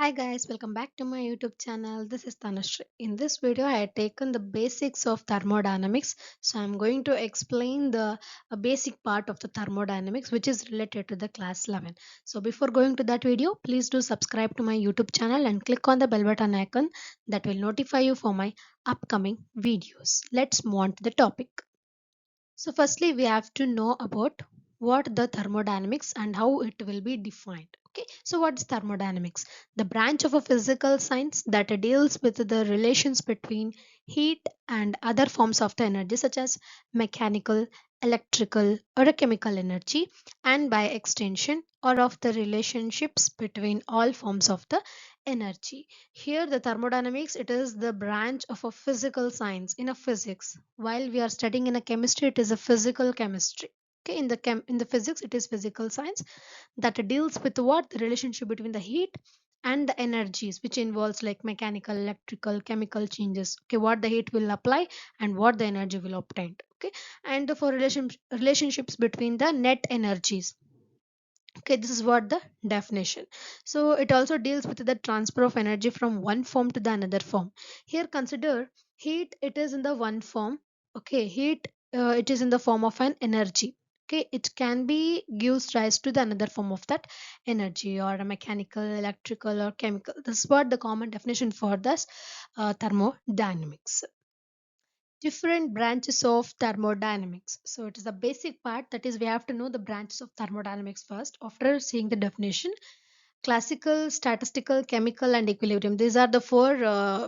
Hi guys, welcome back to my YouTube channel. This is Tanushree. In this video, I had taken the basics of thermodynamics. So I'm going to explain the basic part of the thermodynamics which is related to the class 11. So before going to that video, please do subscribe to my YouTube channel and click on the bell button icon that will notify you for my upcoming videos. Let's move on to the topic. So firstly, we have to know about what the thermodynamics and how it will be defined. Okay, so what is thermodynamics? The branch of a physical science that deals with the relations between heat and other forms of the energy such as mechanical, electrical or a chemical energy, and by extension or of the relationships between all forms of the energy. Here the thermodynamics, it is the branch of a physical science in a physics. While we are studying in a chemistry, it is a physical chemistry. Okay, in the physics, it is physical science that deals with what the relationship between the heat and the energies, which involves like mechanical, electrical, chemical changes. Okay, what the heat will apply and what the energy will obtain. Okay, and for relationships between the net energies. Okay, this is what the definition. So it also deals with the transfer of energy from one form to the another form. Here consider heat, it is in the one form. Okay, heat, it is in the form of an energy. Okay, it can be gives rise to the another form of that energy or a mechanical, electrical or chemical. This is what the common definition for this thermodynamics. Different branches of thermodynamics. So it is the basic part, that is we have to know the branches of thermodynamics first after seeing the definition. Classical, statistical, chemical and equilibrium, these are the four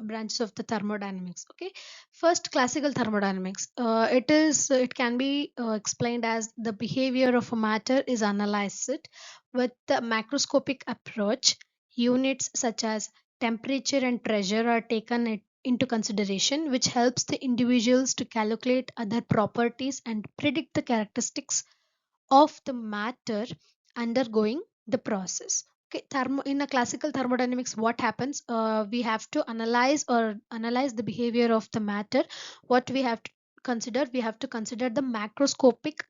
branches of the thermodynamics. Okay, first classical thermodynamics, it can be explained as the behavior of a matter is analyzed with the macroscopic approach. Units such as temperature and pressure are taken into consideration, which helps the individuals to calculate other properties and predict the characteristics of the matter undergoing the process. Okay, in a classical thermodynamics, what happens? We have to analyze the behavior of the matter. What we have to consider? We have to consider the macroscopic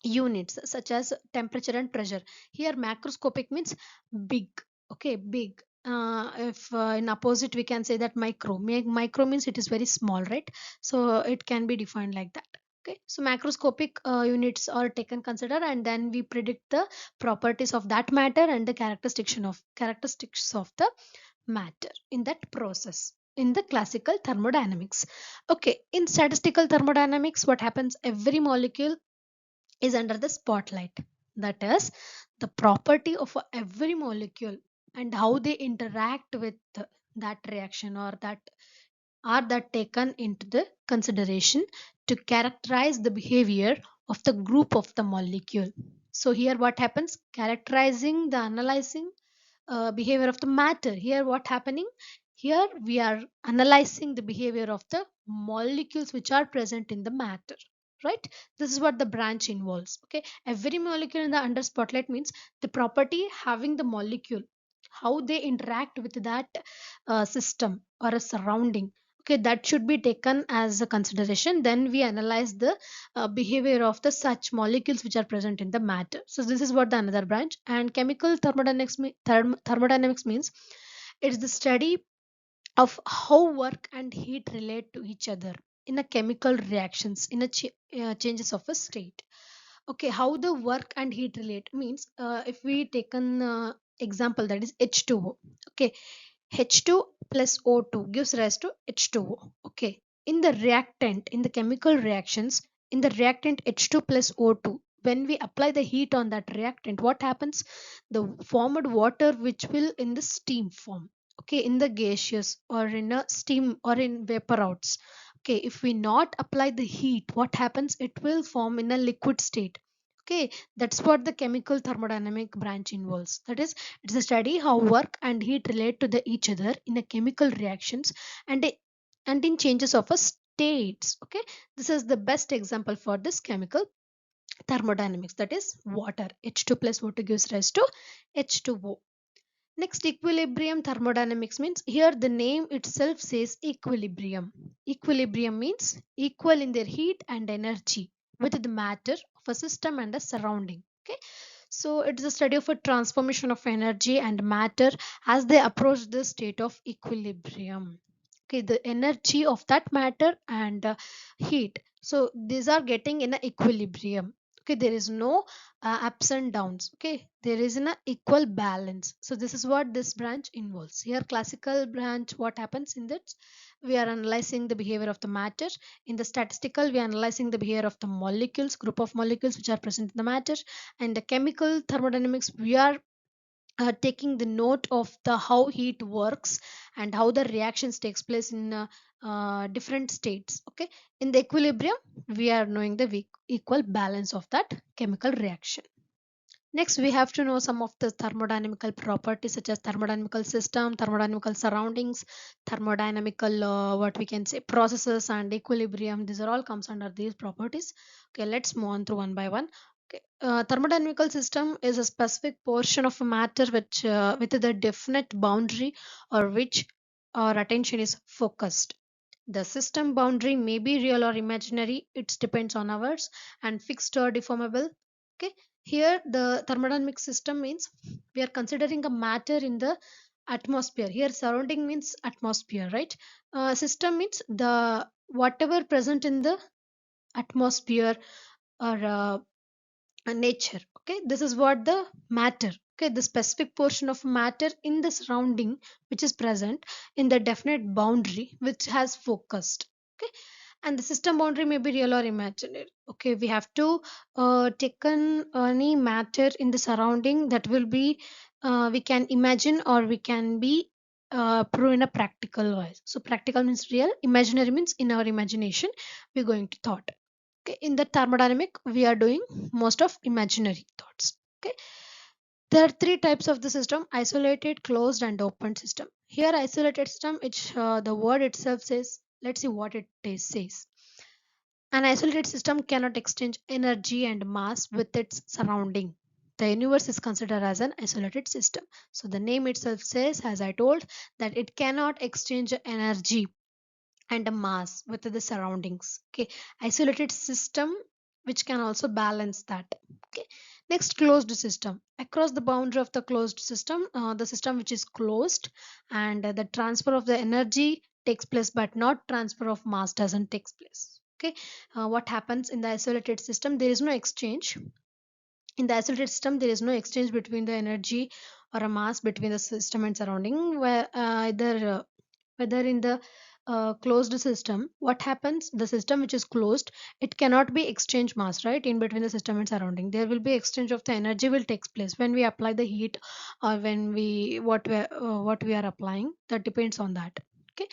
units such as temperature and pressure. Here macroscopic means big. Okay, big. If in opposite we can say that micro means it is very small, right? So it can be defined like that. Okay, so macroscopic units are taken consider, and then we predict the properties of that matter and the characteristics of the matter in that process in the classical thermodynamics. Okay, in statistical thermodynamics, what happens? Every molecule is under the spotlight. That is the property of every molecule and how they interact with that reaction or that are that taken into the consideration to characterize the behavior of the group of the molecule. So here what happens? Characterizing the analyzing behavior of the matter. Here what happening? Here we are analyzing the behavior of the molecules which are present in the matter, right? This is what the branch involves. Okay, every molecule in the under spotlight means the property having the molecule, how they interact with that system or a surrounding. Okay, that should be taken as a consideration. Then we analyze the behavior of the such molecules which are present in the matter. So this is what the another branch. And chemical thermodynamics means it is the study of how work and heat relate to each other in a chemical reactions in a changes of a state. Okay, how the work and heat relate means, if we take an example, that is H2O. Okay, H2 plus O2 gives rise to H2O. Okay. In the reactant, in the chemical reactions, in the reactant H2 plus O2, when we apply the heat on that reactant, what happens? The formed water which will in the steam form. Okay, in the gaseous or in a steam or in vapor outs. Okay, if we not apply the heat, what happens? It will form in a liquid state. Okay, that's what the chemical thermodynamic branch involves. That is, it's a study how work and heat relate to the each other in a chemical reactions and and in changes of a states. Okay, this is the best example for this chemical thermodynamics. That is water. H2 plus water gives rise to H2O. Next, equilibrium thermodynamics means here the name itself says equilibrium. Equilibrium means equal in their heat and energy with the matter of a system and a surrounding. Okay, So it's a study of a transformation of energy and matter as they approach the state of equilibrium. Okay, the energy of that matter and heat. So these are getting in a equilibrium. Okay, there is no ups and downs. Okay, there is an equal balance. So this is what this branch involves. Here, classical branch, what happens in that? We are analyzing the behavior of the matter. In the statistical, we are analyzing the behavior of the molecules, group of molecules which are present in the matter. And the chemical thermodynamics, we are taking the note of the how heat works and how the reactions takes place in different states. Okay, in the equilibrium, we are knowing the equal balance of that chemical reaction. Next, we have to know some of the thermodynamical properties such as thermodynamical system, thermodynamical surroundings, thermodynamical what we can say processes and equilibrium. These are all comes under these properties. Okay, let's move on through one by one. Okay, thermodynamical system is a specific portion of a matter which with a definite boundary or which our attention is focused. The system boundary may be real or imaginary. It depends on ours and fixed or deformable. Okay, here the thermodynamic system means we are considering a matter in the atmosphere. Here surrounding means atmosphere, right? System means the whatever present in the atmosphere or nature. Okay, this is what the matter. Okay, the specific portion of matter in the surrounding which is present in the definite boundary which has focused. Okay, and the system boundary may be real or imaginary. Okay, we have to taken any matter in the surrounding that will be we can imagine or we can be prove in a practical wise. So practical means real, imaginary means in our imagination we're going to thought. Okay, in the thermodynamic we are doing most of imaginary thoughts. Okay, there are three types of the system: isolated, closed and open system. Here isolated system, which the word itself says, let's see what it says. An isolated system cannot exchange energy and mass with its surrounding. The universe is considered as an isolated system. So the name itself says, as I told, that it cannot exchange energy and a mass with the surroundings. Okay, isolated system which can also balance that. Okay, next, closed system. Across the boundary of the closed system, the system which is closed, and the transfer of the energy takes place but not transfer of mass doesn't takes place. Okay, what happens in the isolated system? There is no exchange. In the isolated system there is no exchange between the energy or a mass between the system and surrounding, where either whether in the closed system, what happens, the system which is closed, it cannot be exchange mass, right, in between the system and surrounding. There will be exchange of the energy will takes place when we apply the heat or when we what we are applying, that depends on that. Okay,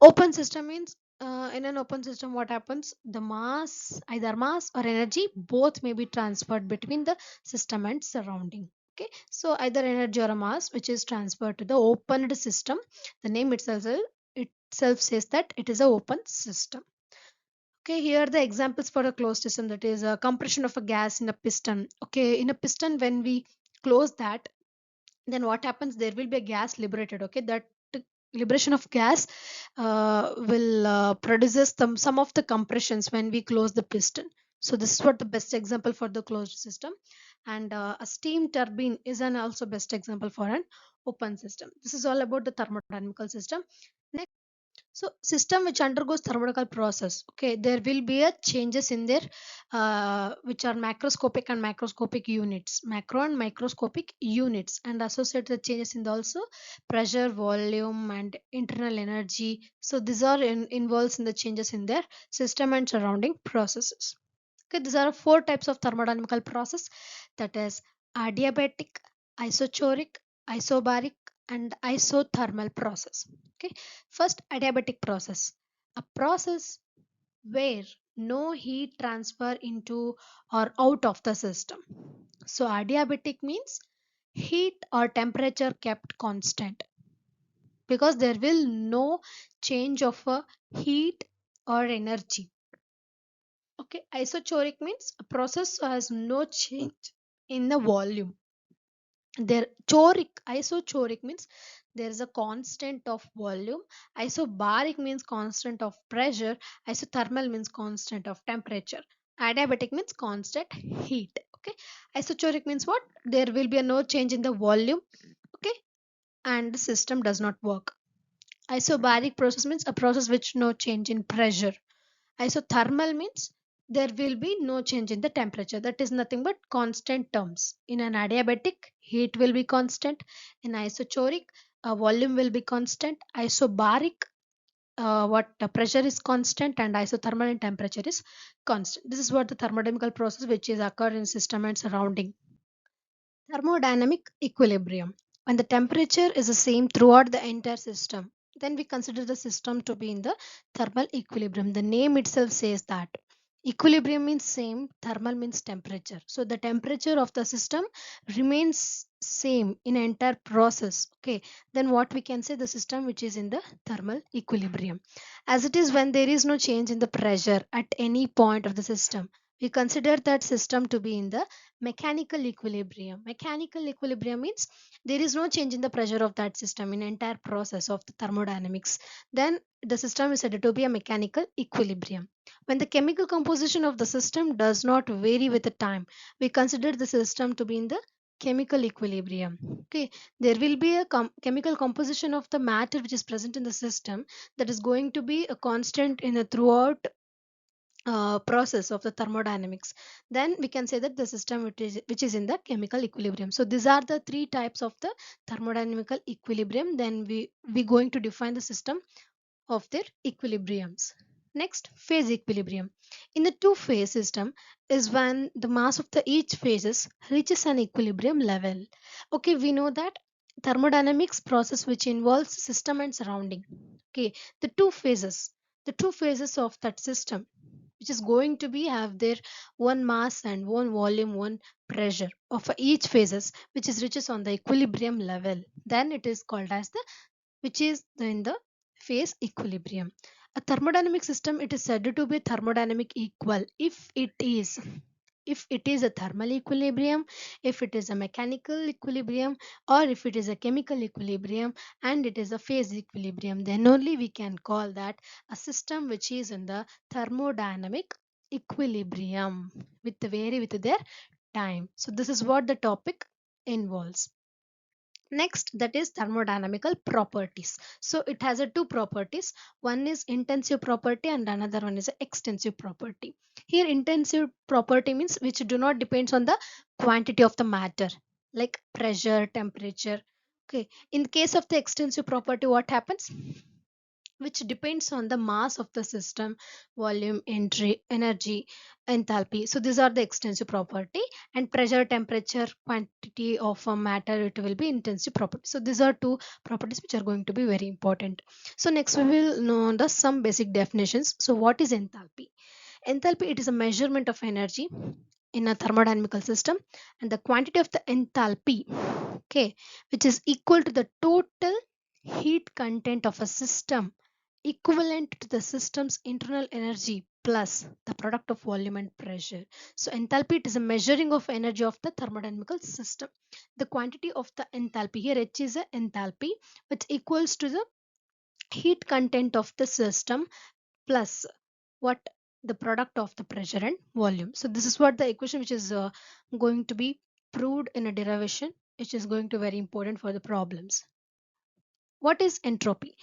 open system means in an open system what happens, the mass, either mass or energy, both may be transferred between the system and surrounding. Okay, so either energy or a mass which is transferred to the opened system, the name itself says that it is a open system. Okay, here are the examples for a closed system, that is a compression of a gas in a piston. Okay, in a piston when we close that, then what happens, there will be a gas liberated. Okay, that liberation of gas will produces some of the compressions when we close the piston. So this is what the best example for the closed system. And a steam turbine is an also best example for an open system. This is all about the thermodynamical system. Next, so system which undergoes thermodynamical process. Okay, there will be a changes in their which are macroscopic and microscopic units, macro and microscopic units, and associated changes in the also pressure, volume, and internal energy. So these are involves in the changes in their system and surrounding processes. Okay, these are four types of thermodynamical process, that is adiabatic, isochoric, isobaric, and isothermal process. Okay, first adiabatic process, a process where no heat transfer into or out of the system. So adiabatic means heat or temperature kept constant, because there will no change of a heat or energy. Okay, isochoric means a process has no change in the volume. There choric, isochoric means there is a constant of volume. Isobaric means constant of pressure. Isothermal means constant of temperature. Adiabatic means constant heat. Okay, isochoric means what? There will be a no change in the volume. Okay, and the system does not work. Isobaric process means a process which no change in pressure. Isothermal means there will be no change in the temperature. That is nothing but constant terms. In an adiabatic, heat will be constant. In isochoric, volume will be constant. Isobaric, what the pressure is constant, and isothermal and temperature is constant. This is what the thermodynamical process which is occur in system and surrounding. Thermodynamic equilibrium. When the temperature is the same throughout the entire system, then we consider the system to be in the thermal equilibrium. The name itself says that. Equilibrium means same, thermal means temperature. So the temperature of the system remains same in entire process. Okay, then what we can say the system which is in the thermal equilibrium. As it is when there is no change in the pressure at any point of the system, we consider that system to be in the mechanical equilibrium. Mechanical equilibrium means there is no change in the pressure of that system in entire process of the thermodynamics. Then the system is said to be a mechanical equilibrium. When the chemical composition of the system does not vary with the time, we consider the system to be in the chemical equilibrium. Okay, there will be a chemical composition of the matter which is present in the system that is going to be a constant in a throughout process of the thermodynamics. Then we can say that the system which is in the chemical equilibrium. So these are the three types of the thermodynamical equilibrium. Then we going to define the system of their equilibriums. Next, phase equilibrium. In the two phase system is when the mass of the each phases reaches an equilibrium level. Okay, we know that thermodynamics process which involves system and surrounding. Okay, the two phases, the two phases of that system which is going to be have their one mass and one volume, one pressure of each phases which is reaches on the equilibrium level, then it is called as the which is in the phase equilibrium. A thermodynamic system, it is said to be thermodynamic equal if it is a thermal equilibrium, if it is a mechanical equilibrium, or if it is a chemical equilibrium, and it is a phase equilibrium, then only we can call that a system which is in the thermodynamic equilibrium with the vary with their time. So this is what the topic involves. Next, that is thermodynamical properties. So it has a two properties. One is intensive property and another one is a extensive property. Here intensive property means which do not depends on the quantity of the matter, like pressure, temperature. Okay, in case of the extensive property, what happens? Which depends on the mass of the system, volume, entry, energy, enthalpy. So these are the extensive property, and pressure, temperature, quantity of a matter, it will be intensive property. So these are two properties which are going to be very important. So next we will know the some basic definitions. So what is enthalpy? Enthalpy, it is a measurement of energy in a thermodynamical system, and the quantity of the enthalpy, okay, which is equal to the total heat content of a system equivalent to the system's internal energy plus the product of volume and pressure. So enthalpy, it is a measuring of energy of the thermodynamical system. The quantity of the enthalpy, here H is a enthalpy, which equals to the heat content of the system plus what the product of the pressure and volume. So this is what the equation which is going to be proved in a derivation, which is going to very important for the problems. What is entropy?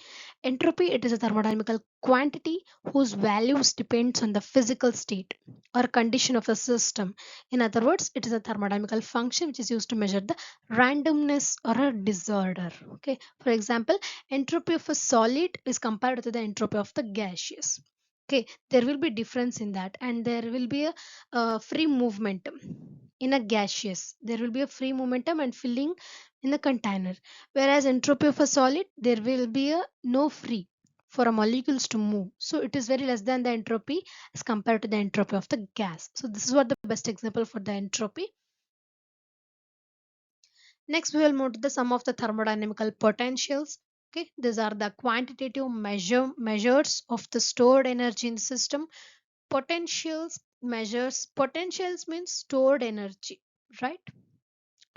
Entropy, it is a thermodynamical quantity whose values depends on the physical state or condition of a system. In other words, it is a thermodynamical function which is used to measure the randomness or a disorder. Okay. For example, entropy of a solid is compared to the entropy of the gaseous. Okay, there will be difference in that, and there will be a free momentum in a gaseous. There will be a free momentum and filling in the container, whereas entropy of a solid, there will be a no free for a molecules to move, so it is very less than the entropy as compared to the entropy of the gas. So this is what the best example for the entropy. Next we will move to the sum of the thermodynamical potentials. Okay, these are the quantitative measures of the stored energy in the system. Potentials means stored energy, right?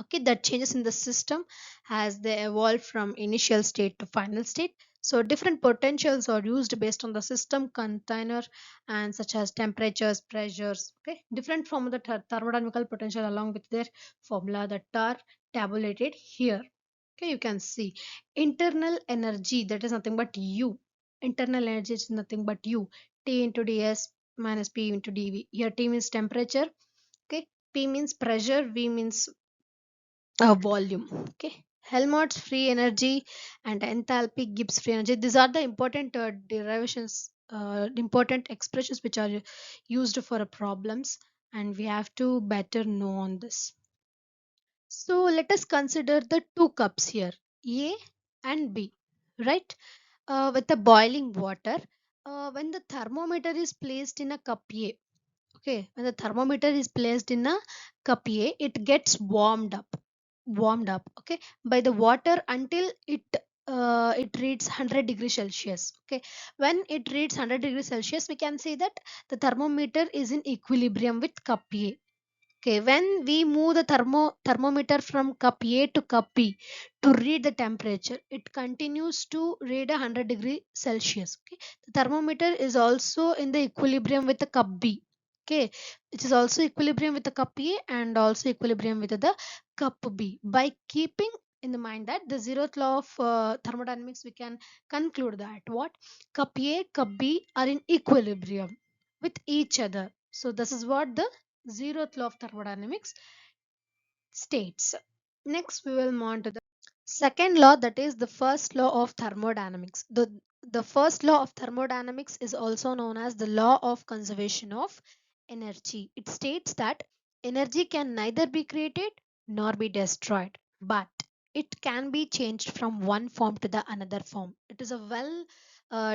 Okay, that changes in the system as they evolve from initial state to final state. So different potentials are used based on the system container and such as temperatures, pressures. Okay, different from the thermodynamical potential along with their formula that are tabulated here. Okay, you can see internal energy, that is nothing but u. Internal energy is nothing but u. T into ds minus p into dv. Here T means temperature. Okay, P means pressure, V means volume. Okay, Helmholtz free energy and enthalpy Gibbs free energy, these are the important derivations, important expressions which are used for problems, and we have to better know on this. So let us consider the two cups here, A and B, right? With the boiling water, when the thermometer is placed in a cup A. Okay, when the thermometer is placed in a cup A, it gets warmed up, okay, by the water until it reaches 100 degrees Celsius. Okay, when it reaches 100 degrees Celsius, we can say that the thermometer is in equilibrium with cup A. Okay, when we move the thermometer from cup A to cup B to read the temperature, it continues to read 100 degree Celsius. Okay, the thermometer is also in the equilibrium with the cup B. Okay, it is also equilibrium with the cup A and also equilibrium with the cup B. By keeping in the mind that the zeroth law of thermodynamics, we can conclude that what cup A, cup B are in equilibrium with each other. So this is what the zeroth law of thermodynamics states. Next, we will move on to the second law, that is the first law of thermodynamics. The first law of thermodynamics is also known as the law of conservation of energy. It states that energy can neither be created nor be destroyed, but it can be changed from one form to the another form. It is a well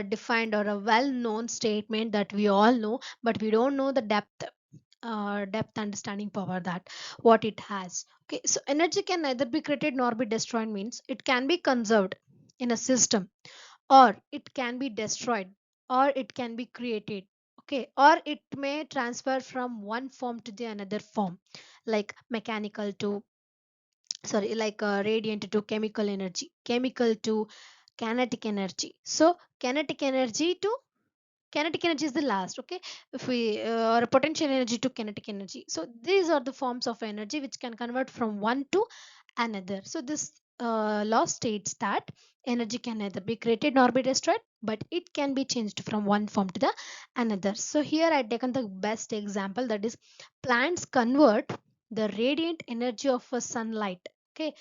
defined or a well known statement that we all know, but we don't know the depth understanding power that what it has. Okay, so energy can neither be created nor be destroyed means it can be conserved in a system, or it can be destroyed, or it can be created. Okay, or it may transfer from one form to the another form, like mechanical to like radiant to chemical energy, chemical to kinetic energy. So kinetic energy to kinetic energy is the last. Okay, if we or potential energy to kinetic energy, so these are the forms of energy which can convert from one to another. So this law states that energy can neither be created nor be destroyed, but it can be changed from one form to the another. So here I taken the best example, that is plants convert the radiant energy of a sunlight, okay,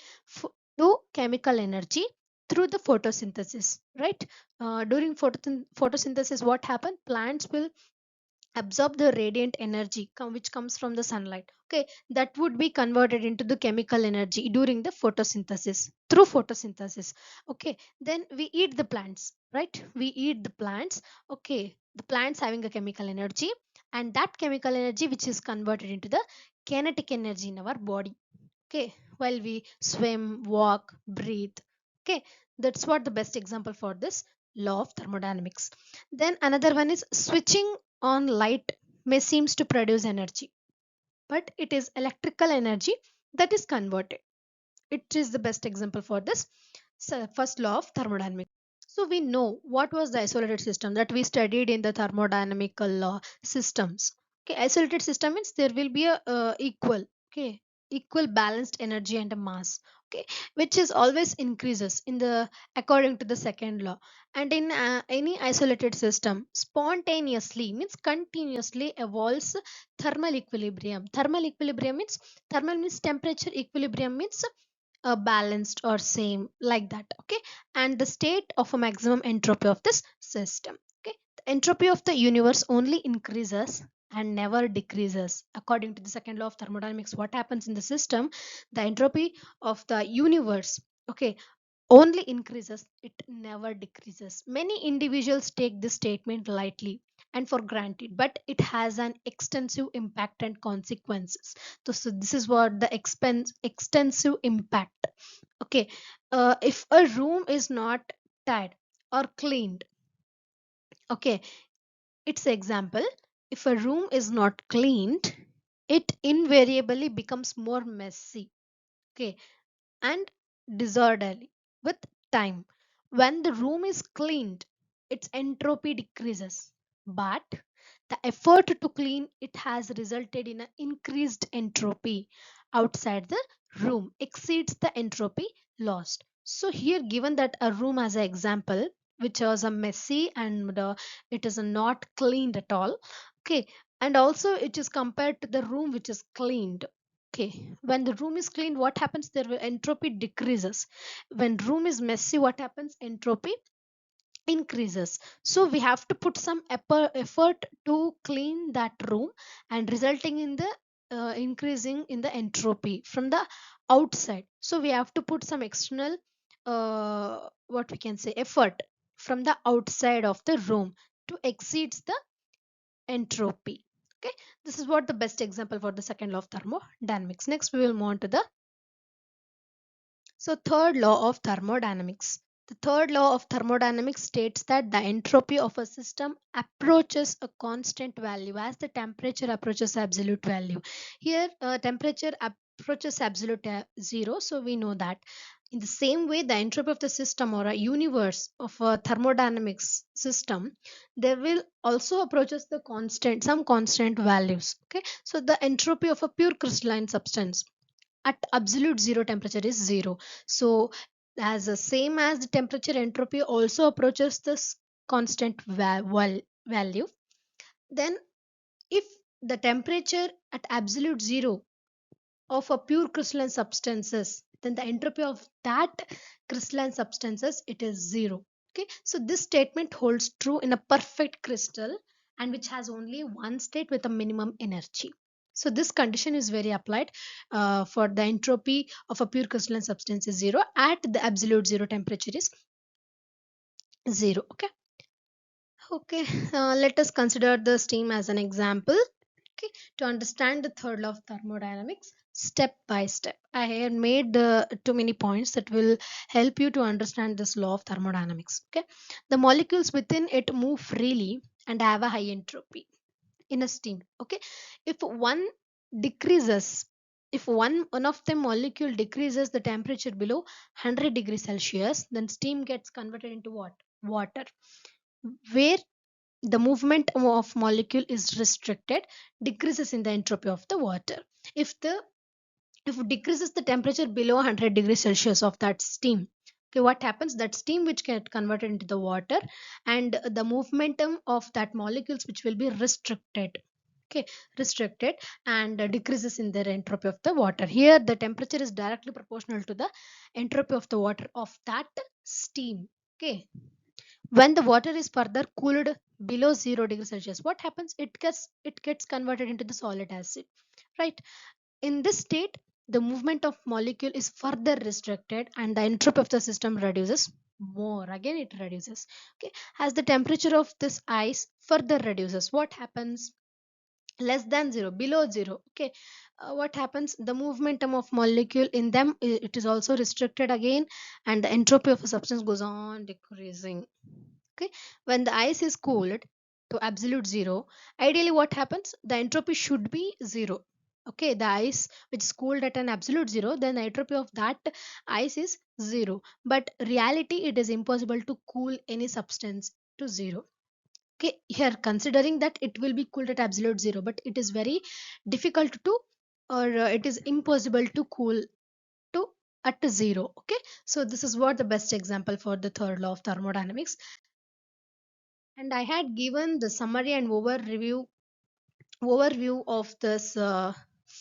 to chemical energy through the photosynthesis, right? During photosynthesis, what happened? Plants will absorb the radiant energy which comes from the sunlight. Okay, that would be converted into the chemical energy during the photosynthesis, through photosynthesis. Okay, then we eat the plants, right? We eat the plants. Okay, the plants having a chemical energy, and that chemical energy which is converted into the kinetic energy in our body. Okay, while we swim, walk, breathe. Okay, that's what the best example for this law of thermodynamics. Then another one is switching on light may seems to produce energy, but it is electrical energy that is converted. It is the best example for this first law of thermodynamics. So we know what was the isolated system that we studied in the thermodynamical systems. Okay, isolated system means there will be a okay, equal balanced energy and a mass. Okay, which is always increases in the according to the second law. And in any isolated system, spontaneously means continuously evolves thermal equilibrium. Thermal equilibrium means thermal means temperature, equilibrium means balanced or same, like that. Okay, and the state of a maximum entropy of this system. Okay, the entropy of the universe only increases and never decreases. According to the second law of thermodynamics, what happens in the system, the entropy of the universe, okay, only increases, it never decreases. Many individuals take this statement lightly and for granted, but it has an extensive impact and consequences. So this is what the extensive impact. Okay, if a room is not tied or cleaned, okay, it's example. If a room is not cleaned, it invariably becomes more messy. Okay, and disorderly with time. When the room is cleaned, its entropy decreases. But the effort to clean it has resulted in an increased entropy outside the room, exceeds the entropy lost. So, here, given that a room as an example, which was a messy and it is not cleaned at all, okay, and also it is compared to the room which is cleaned. Okay, when the room is cleaned, what happens? There will entropy decreases. When room is messy, what happens? Entropy increases. So we have to put some effort to clean that room, and resulting in the increasing in the entropy from the outside. So we have to put some external what we can say effort from the outside of the room to exceeds the entropy. Okay, this is what the best example for the second law of thermodynamics. Next we will move on to the third law of thermodynamics. The third law of thermodynamics states that the entropy of a system approaches a constant value as the temperature approaches absolute value. Here, temperature approaches absolute zero, so we know that. In the same way, the entropy of the system or a universe of a thermodynamics system, there will also approaches the constant, some constant values. Okay, so the entropy of a pure crystalline substance at absolute zero temperature is zero. So as the same as the temperature, entropy also approaches this constant value. Then if the temperature at absolute zero of a pure crystalline substances, then the entropy of that crystalline substances, it is zero. Okay, so this statement holds true in a perfect crystal, and which has only one state with a minimum energy. So this condition is very applied for the entropy of a pure crystalline substance is zero at the absolute zero temperature is zero. Okay, okay. Let us consider the steam as an example. Okay, to understand the third law of thermodynamics step by step, I have made too many points that will help you to understand this law of thermodynamics. Okay, the molecules within it move freely and have a high entropy in a steam. Okay, if one decreases, if one of the molecule decreases the temperature below 100 degrees celsius, then steam gets converted into what? Water, where the movement of molecule is restricted, decreases in the entropy of the water. If the if it decreases the temperature below 100 degrees celsius of that steam, okay, what happens? That steam which get converted into the water, and the momentum of that molecules which will be restricted. Okay, restricted, and decreases in their entropy of the water. Here the temperature is directly proportional to the entropy of the water of that steam. Okay, when the water is further cooled below 0 degrees celsius, what happens? It gets converted into the solid acid, right? In this state, the movement of molecule is further restricted, and the entropy of the system reduces more. Again it reduces. Okay, as the temperature of this ice further reduces, what happens? Less than 0, below 0. Okay, what happens? The momentum of molecule in them, it is also restricted again, and the entropy of a substance goes on decreasing. Okay, when the ice is cooled to absolute zero, ideally what happens? The entropy should be zero. Okay, the ice which is cooled at an absolute zero, then the entropy of that ice is zero. But reality, it is impossible to cool any substance to zero. Okay, here considering that it will be cooled at absolute zero, but it is very difficult to, or it is impossible to cool to at zero. Okay, so this is what the best example for the third law of thermodynamics. And I had given the summary and overview of this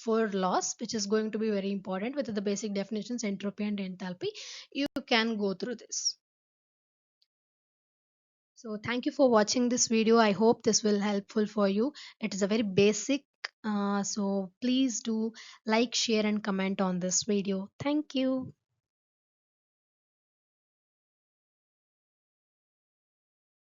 four laws, which is going to be very important with the basic definitions, entropy and enthalpy. You can go through this. So thank you for watching this video. I hope this will helpful for you. It is a very basic, so please do like, share and comment on this video. Thank you.